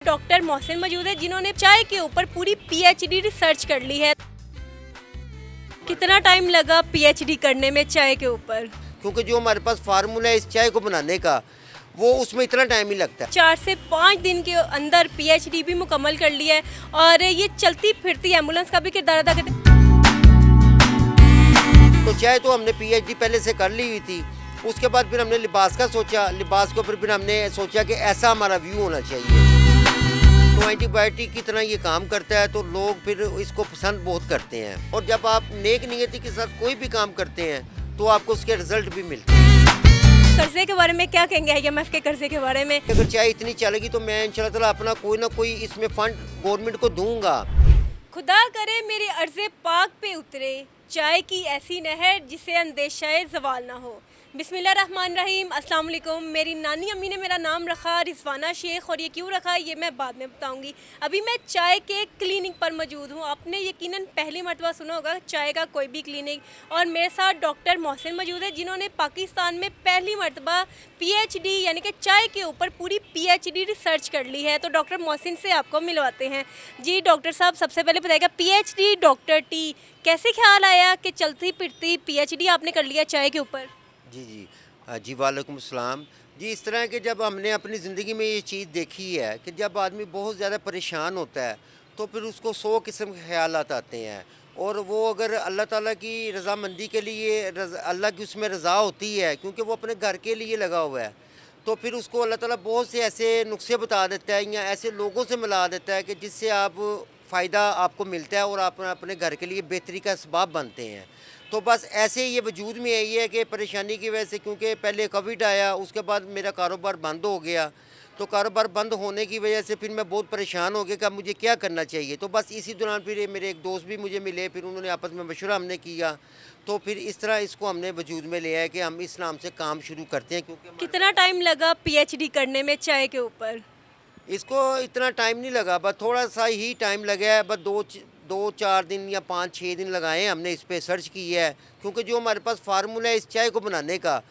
Doctor Mohsin मौजूद है जिन्होंने चाय के ऊपर पूरी पीएचडी रिसर्च कर ली है। कितना टाइम लगा पीएचडी करने में चाय के ऊपर? क्योंकि जो हमारे पास फार्मूला है इस चाय को बनाने का, वो उसमें इतना टाइम ही लगता है। 4 से 5 दिन के अंदर पीएचडी भी मुकम्मल कर लिया है और ये चलती फिरती एम्बुलेंस का भी किरदार अदा करती है। तो चाय तो हमने पीएचडी पहले से कर ली हुई थी। उसके बाद फिर हमने लिबास का सोचा, लिबास के ऊपर फिर हमने सोचा कि ऐसा हमारा व्यू होना चाहिए। तो एंटीबायोटिक की तरह ये काम करता है, तो लोग फिर इसको पसंद बहुत करते हैं। और जब आप नेक नियति के साथ कोई भी काम करते हैं तो आपको उसके रिजल्ट भी मिलते हैं। कर्जे के बारे में क्या कहेंगे, आईएमएफ के कर्जे के बारे में? अगर चाय इतनी चलेगी तो मैं इंशाल्लाह ताला अपना कोई ना कोई इसमें फंड गवर्नमेंट को दूंगा। खुदा करे मेरे अर्ज़े पाक पे उतरे चाय की ऐसी नहर जिसे अंदेशाए ज़वाल ना हो। बिस्मिल्लाहिर्रहमानिर्रहीम, अस्सलाम वालेकुम। मेरी नानी अम्मी ने मेरा नाम रखा रिजवाना शेख, और ये क्यों रखा ये मैं बाद में बताऊंगी। अभी मैं चाय के क्लिनिक पर मौजूद हूँ। आपने यकीनन पहली मरतबा सुना होगा चाय का कोई भी क्लिनिक, और मेरे साथ डॉक्टर मोहसिन मौजूद है जिन्होंने पाकिस्तान में पहली मरतबा पीएचडी यानी कि चाय के ऊपर पूरी पीएचडी रिसर्च कर ली है। तो डॉक्टर मोहसिन से आपको मिलवाते हैं। जी डॉक्टर साहब, सबसे पहले बताइएगा पीएचडी डॉक्टर टी कैसे ख्याल आया कि चलती फिरती पीएचडी आपने कर लिया चाय के ऊपर? जी वालेकुम अस्सलाम। जी इस तरह के जब हमने अपनी ज़िंदगी में ये चीज़ देखी है कि जब आदमी बहुत ज़्यादा परेशान होता है तो फिर उसको 100 किस्म के ख़यालात आते हैं, और वो अगर अल्लाह ताला की रज़ामंदी के लिए अल्लाह की उसमें रज़ा होती है, क्योंकि वो अपने घर के लिए लगा हुआ है, तो फिर उसको अल्लाह ताला बहुत से ऐसे नुस्खे बता देता है या ऐसे लोगों से मिला देता है कि जिससे आप फ़ायदा आपको मिलता है और आप अपने घर के लिए बेहतरी का असबाब बनते हैं। तो बस ऐसे ये वजूद में यही है कि परेशानी की वजह से, क्योंकि पहले कोविड आया, उसके बाद मेरा कारोबार बंद हो गया, तो कारोबार बंद होने की वजह से फिर मैं बहुत परेशान हो गया कि अब मुझे क्या करना चाहिए। तो बस इसी दौरान फिर मेरे एक दोस्त भी मुझे मिले, फिर उन्होंने आपस में मशवरा हमने किया, तो फिर इस तरह इसको हमने वजूद में लिया है कि हम इस नाम से काम शुरू करते हैं। क्योंकि कितना टाइम लगा पीएचडी करने में चाय के ऊपर? इसको इतना टाइम नहीं लगा, बस थोड़ा सा ही टाइम लगा है। बस 2-4 दिन या 5-6 दिन लगाए हमने इस पर सर्च की है, क्योंकि जो हमारे पास फार्मूला है इस चाय को बनाने का,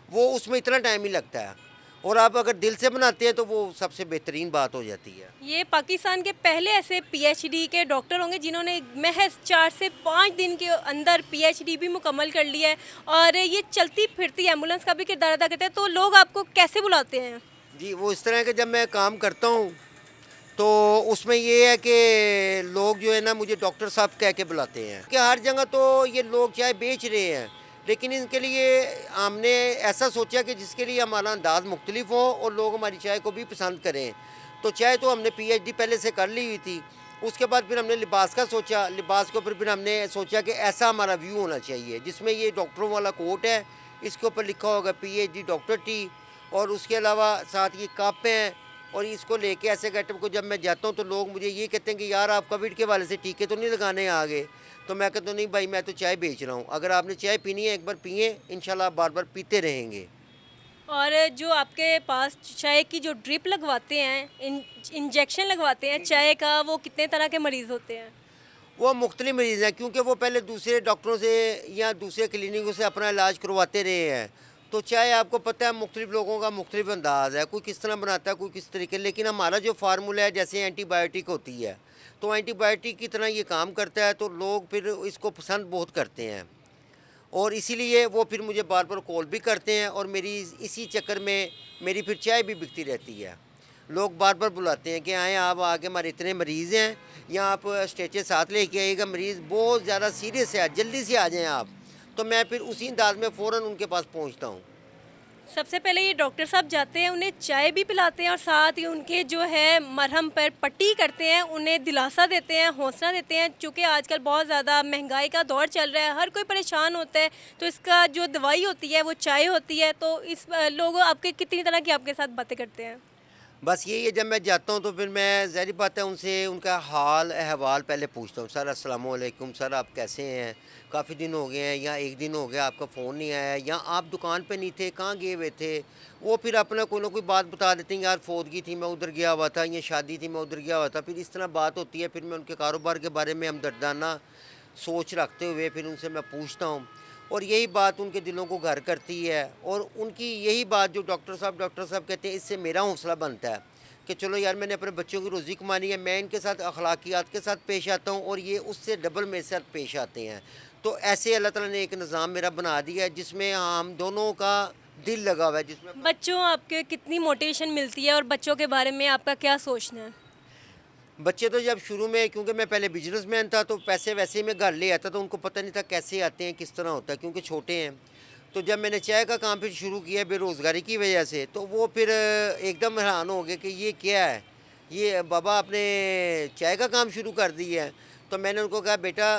वो उसमें इतना टाइम ही लगता है, और आप अगर दिल से बनाते हैं तो वो सबसे बेहतरीन बात हो जाती है। ये पाकिस्तान के पहले ऐसे पीएचडी के डॉक्टर होंगे जिन्होंने महज 4 से 5 दिन के अंदर पीएचडी भी मुकम्मल कर लिया है, और ये चलती फिरती एम्बुलेंस का भी किरदार अदा करते हैं। तो लोग आपको कैसे बुलाते हैं? जी वो इस तरह के जब मैं काम करता हूँ तो उसमें ये है कि लोग जो है ना मुझे डॉक्टर साहब कह के बुलाते हैं कि हर जगह तो ये लोग चाय बेच रहे हैं, लेकिन इनके लिए हमने ऐसा सोचा कि जिसके लिए हमारा अंदाज़ मुख्तलिफ हो और लोग हमारी चाय को भी पसंद करें। तो चाय तो हमने पीएचडी पहले से कर ली हुई थी। उसके बाद फिर हमने लिबास का सोचा, लिबास के ऊपर फिर हमने सोचा कि ऐसा हमारा व्यू होना चाहिए जिसमें ये डॉक्टरों वाला कोट है, इसके ऊपर लिखा होगा पीएचडी डॉक्टर टी, और उसके अलावा साथ ये कप हैं। और इसको लेके ऐसे गेटअप को जब मैं जाता हूँ तो लोग मुझे ये कहते हैं कि यार आप कोविड के वाले से टीके तो नहीं लगाने आ गए। तो मैं कहता हूँ नहीं भाई, मैं तो चाय बेच रहा हूँ। अगर आपने चाय पीनी है एक बार पिए, इंशाल्लाह आप बार बार पीते रहेंगे। और जो आपके पास चाय की जो ड्रिप लगवाते हैं, इंजेक्शन लगवाते हैं चाय का, वो कितने तरह के मरीज़ होते हैं? वो मुख्तलिफ मरीज़ हैं, क्योंकि वो पहले दूसरे डॉक्टरों से या दूसरे क्लिनिकों से अपना इलाज करवाते रहे हैं। तो चाहे आपको पता है मुख्तलिफ लोगों का मुख्तलिफ अंदाज़ है, कोई किस तरह बनाता है, कोई किस तरीके, लेकिन हमारा जो फार्मूला है जैसे एंटीबायोटिक होती है, तो एंटीबायोटिक की तरह ये काम करता है, तो लोग फिर इसको पसंद बहुत करते हैं, और इसीलिए वो फिर मुझे बार बार कॉल भी करते हैं, और मेरी इसी चक्कर में मेरी फिर चाय भी बिकती रहती है। लोग बार बार बुलाते हैं कि आएँ आप, आके हमारे इतने मरीज़ हैं, या आप स्टेचर साथ लेके आइएगा, मरीज़ बहुत ज़्यादा सीरियस है, जल्दी से आ जाएँ आप। तो मैं फिर उसी अंदाज में फ़ौरन उनके पास पहुंचता हूं। सबसे पहले ये डॉक्टर साहब जाते हैं, उन्हें चाय भी पिलाते हैं और साथ ही उनके जो है मरहम पर पट्टी करते हैं, उन्हें दिलासा देते हैं, हौसला देते हैं। चूँकि आजकल बहुत ज़्यादा महंगाई का दौर चल रहा है, हर कोई परेशान होता है, तो इसका जो दवाई होती है वो चाय होती है। तो इस लोग आपके कितनी तरह की आपके साथ बातें करते हैं? बस यही है, जब मैं जाता हूँ तो फिर मैं ज़ाहिर बात है उनसे उनका हाल अहवाल पहले पूछता हूँ। सर अस्सलाम वालेकुम, सर आप कैसे हैं, काफ़ी दिन हो गए हैं, या एक दिन हो गया आपका फ़ोन नहीं आया, या आप दुकान पे नहीं थे, कहाँ गए हुए थे। वो फिर अपना कोई ना कोई बात बता देते हैं, यार फौतगी थी मैं उधर गया हुआ था, या शादी थी मैं उधर गया हुआ था। फिर इस तरह बात होती है, फिर मैं उनके कारोबार के बारे में हमदर्दाना सोच रखते हुए फिर उनसे मैं पूछता हूँ, और यही बात उनके दिलों को घर करती है, और उनकी यही बात जो डॉक्टर साहब कहते हैं, इससे मेरा हौसला बनता है कि चलो यार मैंने अपने बच्चों की रोज़ी कमानी है, मैं इनके साथ अखलाकियात के साथ पेश आता हूँ और ये उससे डबल मेरे साथ पेश आते हैं। तो ऐसे अल्लाह ताला ने एक निज़ाम मेरा बना दिया है जिसमें हम दोनों का दिल लगा हुआ है, जिसमें बच्चों आपके कितनी मोटिवेशन मिलती है और बच्चों के बारे में आपका क्या सोचना है? बच्चे तो जब शुरू में, क्योंकि मैं पहले बिजनेसमैन था तो पैसे वैसे ही मैं घर ले आता था, उनको पता नहीं था कैसे आते हैं, किस तरह होता है, क्योंकि छोटे हैं। तो जब मैंने चाय का काम फिर शुरू किया बेरोज़गारी की वजह से, तो वो फिर एकदम हैरान हो गए कि ये क्या है, ये बाबा आपने चाय का काम शुरू कर दिया है। तो मैंने उनको कहा बेटा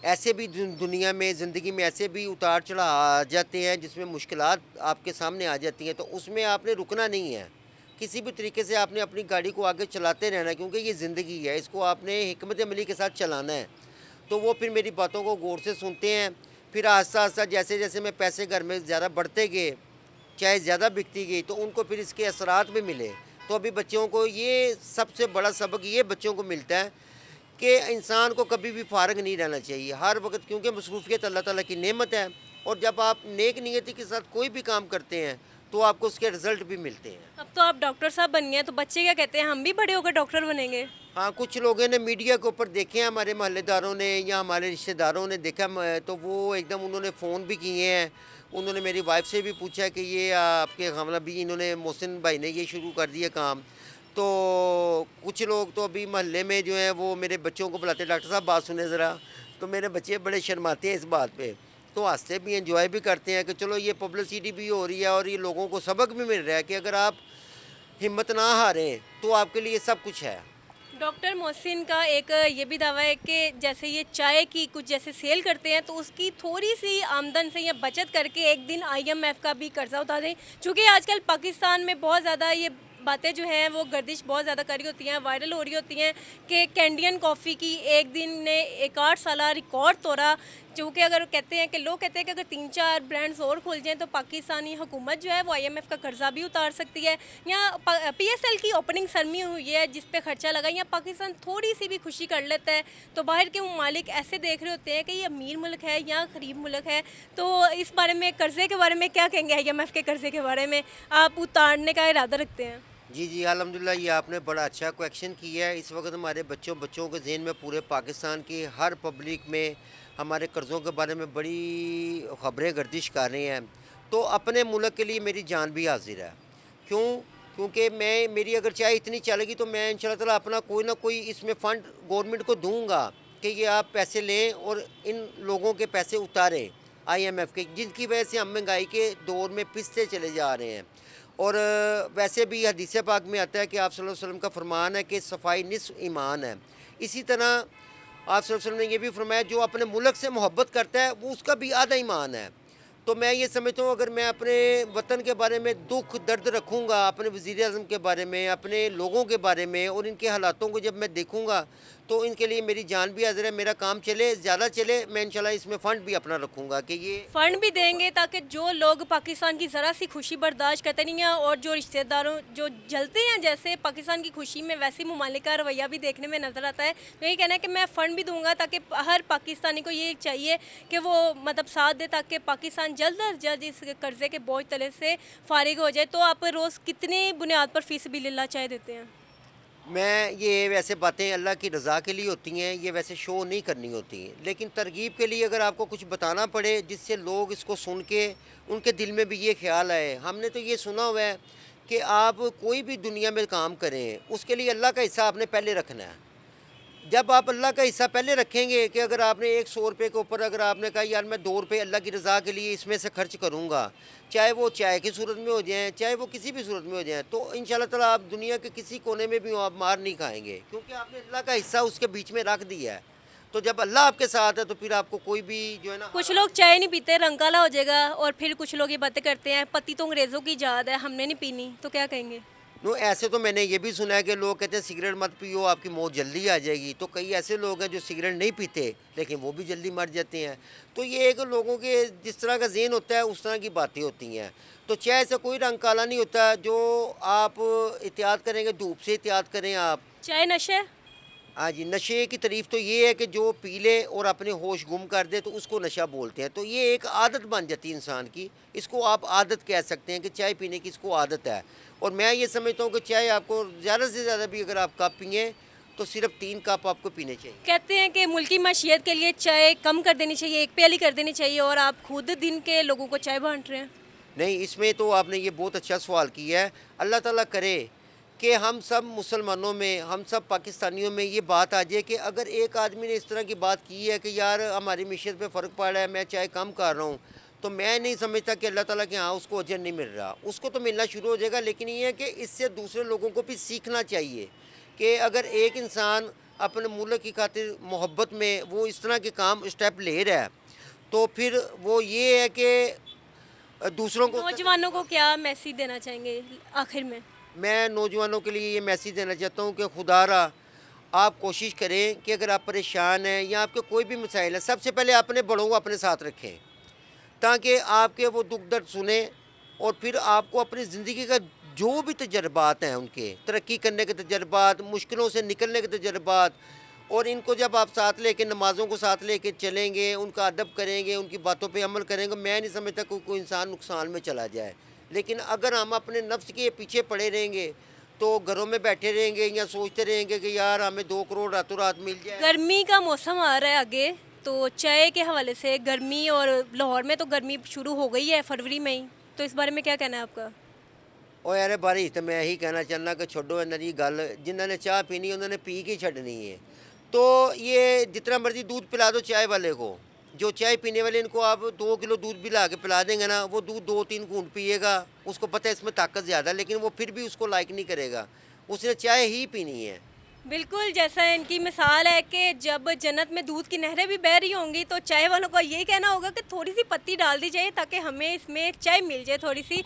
ऐसे भी दुनिया में, ज़िंदगी में ऐसे भी उतार चढ़ाव आ जाते हैं जिसमें मुश्किलात आपके सामने आ जाती हैं, तो उसमें आपने रुकना नहीं है। किसी भी तरीके से आपने अपनी गाड़ी को आगे चलाते रहना है, क्योंकि ये ज़िंदगी है, इसको आपने हिकमत अमली के साथ चलाना है। तो वो फिर मेरी बातों को गौर से सुनते हैं। फिर आहिस्ता आहिस्ता जैसे जैसे मैं पैसे घर में ज़्यादा बढ़ते गए, चाय ज़्यादा बिकती गई, तो उनको फिर इसके असरात भी मिले। तो अभी बच्चों को ये सबसे बड़ा सबक ये बच्चों को मिलता है कि इंसान को कभी भी फारग नहीं रहना चाहिए हर वक्त, क्योंकि मसरूफ़ियत अल्लाह ताला की नेमत है। और जब आप नेक नीयती के साथ कोई भी काम करते हैं तो आपको उसके रिज़ल्ट भी मिलते हैं। अब तो आप डॉक्टर साहब बन गए हैं, तो बच्चे क्या कहते हैं, हम भी बड़े होकर डॉक्टर बनेंगे? हाँ, कुछ लोगों ने मीडिया के ऊपर देखे हैं, हमारे मोहल्लेदारों ने या हमारे रिश्तेदारों ने देखा, तो वो एकदम उन्होंने फ़ोन भी किए हैं। उन्होंने मेरी वाइफ से भी पूछा कि ये आपके हमला भी इन्होंने मोहसिन भाई ने ये शुरू कर दिया काम। तो कुछ लोग तो अभी मोहल्ले में जो है वो मेरे बच्चों को बुलाते, डॉक्टर साहब बात सुने ज़रा। तो मेरे बच्चे बड़े शर्माते हैं इस बात पे, तो हंसते भी, एंजॉय भी करते हैं कि चलो ये पब्लिसिटी भी हो रही है और ये लोगों को सबक भी मिल रहा है कि अगर आप हिम्मत ना हारें तो आपके लिए सब कुछ है। डॉक्टर मोहसिन का एक ये भी दावा है कि जैसे ये चाय की कुछ जैसे सेल करते हैं, तो उसकी थोड़ी सी आमदन से या बचत करके एक दिन आईएमएफ का भी कर्जा उठा दें। चूँकि आजकल पाकिस्तान में बहुत ज़्यादा ये बातें जो हैं वो गर्दिश बहुत ज़्यादा कर रही होती हैं, वायरल हो रही होती हैं कि कैंडियन कॉफ़ी की एक दिन ने 61 साला रिकॉर्ड तोड़ा। चूँकि अगर कहते हैं कि लोग कहते हैं कि अगर 3-4 ब्रांड्स और खुल जाएँ तो पाकिस्तानी हुकूमत जो है वो आईएमएफ का कर्जा भी उतार सकती है। या पीएसएल की ओपनिंग सरमी हुई है जिस पे खर्चा लगा, या पाकिस्तान थोड़ी सी भी खुशी कर लेता है तो बाहर के ममालिक ऐसे देख रहे होते हैं कि ये अमीर मुल्क है या गरीब मुल्क है। तो इस बारे में, कर्जे के बारे में क्या कहेंगे? आईएमएफ के कर्जे के बारे में आप उतारने का इरादा रखते हैं? जी जी, अल्हम्दुलिल्लाह ये आपने बड़ा अच्छा क्वेश्चन किया है। इस वक्त हमारे बच्चों के ज़हन में, पूरे पाकिस्तान की हर पब्लिक में हमारे कर्ज़ों के बारे में बड़ी ख़बरें गर्दिश कर रही हैं। तो अपने मुल्क के लिए मेरी जान भी हाजिर है। क्यों? क्योंकि मेरी अगर चाय इतनी चलेगी तो मैं इंशाल्लाह ताला अपना कोई ना कोई इसमें फ़ंड गवर्नमेंट को दूंगा कि ये आप पैसे लें और इन लोगों के पैसे उतारें आईएमएफ के, जिनकी वजह से हम महंगाई के दौर में पिसते चले जा रहे हैं। और वैसे भी हदीस पाक में आता है कि आप सल्लल्लाहु अलैहि वसल्लम का फरमान है कि सफाई निस्फ ईमान है। इसी तरह आप सल्लल्लाहु अलैहि वसल्लम ने यह भी फरमाया जो अपने मुल्क से मोहब्बत करता है वो उसका भी आधा ईमान है। तो मैं ये समझता हूँ अगर मैं अपने वतन के बारे में दुख दर्द रखूँगा, अपने वज़ीर आज़म के बारे में, अपने लोगों के बारे में और इनके हालातों को जब मैं देखूँगा तो इनके लिए मेरी जान भी हाज़िर है। मेरा काम चले, ज़्यादा चले, मैं इंशाल्लाह इसमें फ़ंड भी अपना रखूँगा कि ये फ़ंड भी देंगे ताकि जो लोग पाकिस्तान की ज़रा सी खुशी बर्दाश्त करते नहीं हैं और जो रिश्तेदारों जो जलते हैं जैसे पाकिस्तान की खुशी में, वैसे मुमालिक का रवैया भी देखने में नज़र आता है। तो यही कहना है कि मैं फ़ंड भी दूंगा ताकि हर पाकिस्तानी को ये चाहिए कि वो मतलब साथ दे ताकि पाकिस्तान जल्द अज जल्द इस कर्ज़े के बोझ तले से फारिग हो जाए। तो आप रोज़ कितनी बुनियाद पर फ़ी सबिलिल्लाह चाय देते हैं? मैं ये वैसे बातें अल्लाह की रज़ा के लिए होती हैं, ये वैसे शो नहीं करनी होती, लेकिन तरगीब के लिए अगर आपको कुछ बताना पड़े जिससे लोग इसको सुन के उनके दिल में भी ये ख्याल आए। हमने तो ये सुना हुआ है कि आप कोई भी दुनिया में काम करें उसके लिए अल्लाह का हिस्सा आपने पहले रखना है। जब आप अल्लाह का हिस्सा पहले रखेंगे कि अगर आपने एक 100 रुपये के ऊपर अगर आपने कहा यार मैं 2 रुपये अल्लाह की रज़ा के लिए इसमें से खर्च करूँगा, चाहे वो चाय की सूरत में हो जाए, चाहे वो किसी भी सूरत में हो जाए, तो इंशाल्लाह ताला आप दुनिया के किसी कोने में भी आप मार नहीं खाएंगे, क्योंकि आपने अल्लाह का हिस्सा उसके बीच में रख दिया है। तो जब अल्लाह आपके साथ है तो फिर आपको कोई भी जो है ना। कुछ लोग चाय नहीं पीते, रंग काला हो जाएगा, और फिर कुछ लोग ये बातें करते हैं पति तो अंग्रेज़ों की ईजाद है, हमने नहीं पीनी, तो क्या कहेंगे? नो, ऐसे तो मैंने ये भी सुना है कि लोग कहते हैं सिगरेट मत पियो आपकी मौत जल्दी आ जाएगी। तो कई ऐसे लोग हैं जो सिगरेट नहीं पीते लेकिन वो भी जल्दी मर जाते हैं। तो ये एक लोगों के जिस तरह का ज़हन होता है उस तरह की बातें होती हैं। तो चाय से कोई रंग काला नहीं होता। जो आप एहतियात करेंगे, धूप से एहतियात करें आप। चाय नशा है? हाँ जी, नशे की तारीफ तो ये है कि जो पी ले और अपने होश गुम कर दे तो उसको नशा बोलते हैं। तो ये एक आदत बन जाती है इंसान की, इसको आप आदत कह सकते हैं कि चाय पीने की इसको आदत है। और मैं ये समझता हूँ कि चाय आपको ज़्यादा से ज़्यादा भी अगर आप कप पिएँ तो सिर्फ 3 कप आपको पीने चाहिए। कहते हैं कि मुल्की माशियत के लिए चाय कम कर देनी चाहिए, एक प्याली कर देनी चाहिए, और आप खुद दिन के लोगों को चाय बांट रहे हैं। नहीं, इसमें तो आपने ये बहुत अच्छा सवाल किया है। अल्लाह ताला करे कि हम सब मुसलमानों में, हम सब पाकिस्तानियों में ये बात आ जाए कि अगर एक आदमी ने इस तरह की बात की है कि यार हमारी मीशत पे फ़र्क पड़ रहा है, मैं चाय कम कर रहा हूँ, तो मैं नहीं समझता कि अल्लाह ताला के यहाँ उसको अजर नहीं मिल रहा। उसको तो मिलना शुरू हो जाएगा, लेकिन ये है कि इससे दूसरे लोगों को भी सीखना चाहिए कि अगर एक इंसान अपने मुल्क की खातिर मोहब्बत में वो इस तरह के काम स्टेप ले रहा है, तो फिर वो ये है कि दूसरों को। नौजवानों को क्या मैसेज देना चाहेंगे आखिर में? मैं नौजवानों के लिए ये मैसेज देना चाहता हूँ कि खुदारा आप कोशिश करें कि अगर आप परेशान हैं या आपके कोई भी मसाइल है, सबसे पहले अपने बड़ों को अपने साथ रखें ताकि आपके वो दुख दर्द सुने और फिर आपको अपनी ज़िंदगी का जो भी तजर्बात हैं, उनके तरक्की करने के तजर्बात, मुश्किलों से निकलने के तजर्बात, और इनको जब आप साथ लेके नमाज़ों को साथ लेके चलेंगे, उनका अदब करेंगे, उनकी बातों पे अमल करेंगे, मैं नहीं समझता कोई इंसान नुकसान में चला जाए। लेकिन अगर हम अपने नफ्स के पीछे पड़े रहेंगे तो घरों में बैठे रहेंगे या सोचते रहेंगे कि यार हमें 2 करोड़ रातों रात मिल जाए। गर्मी का मौसम आ रहा है आगे, तो चाय के हवाले से गर्मी, और लाहौर में तो गर्मी शुरू हो गई है फरवरी में ही, तो इस बारे में क्या कहना है आपका? और यार बारी तो मैं यही कहना चाहना कि छोड़ो इन्हों की गल, जिन्होंने चाह पीनी उन्होंने पी के छड़नी है। तो ये जितना मर्जी दूध पिला दो चाय वाले को, जो चाय पीने वाले इनको आप 2 किलो दूध भी ला के पिला देंगे ना, वो दूध 2-3 घूंट पिएगा, उसको पता है इसमें ताकत ज़्यादा है, लेकिन वो फिर भी उसको लाइक नहीं करेगा, उसने चाय ही पीनी है। बिल्कुल, जैसा इनकी मिसाल है कि जब जन्नत में दूध की नहरें भी बह रही होंगी तो चाय वालों का यही कहना होगा कि थोड़ी सी पत्ती डाल दी जाए ताकि हमें इसमें चाय मिल जाए थोड़ी सी।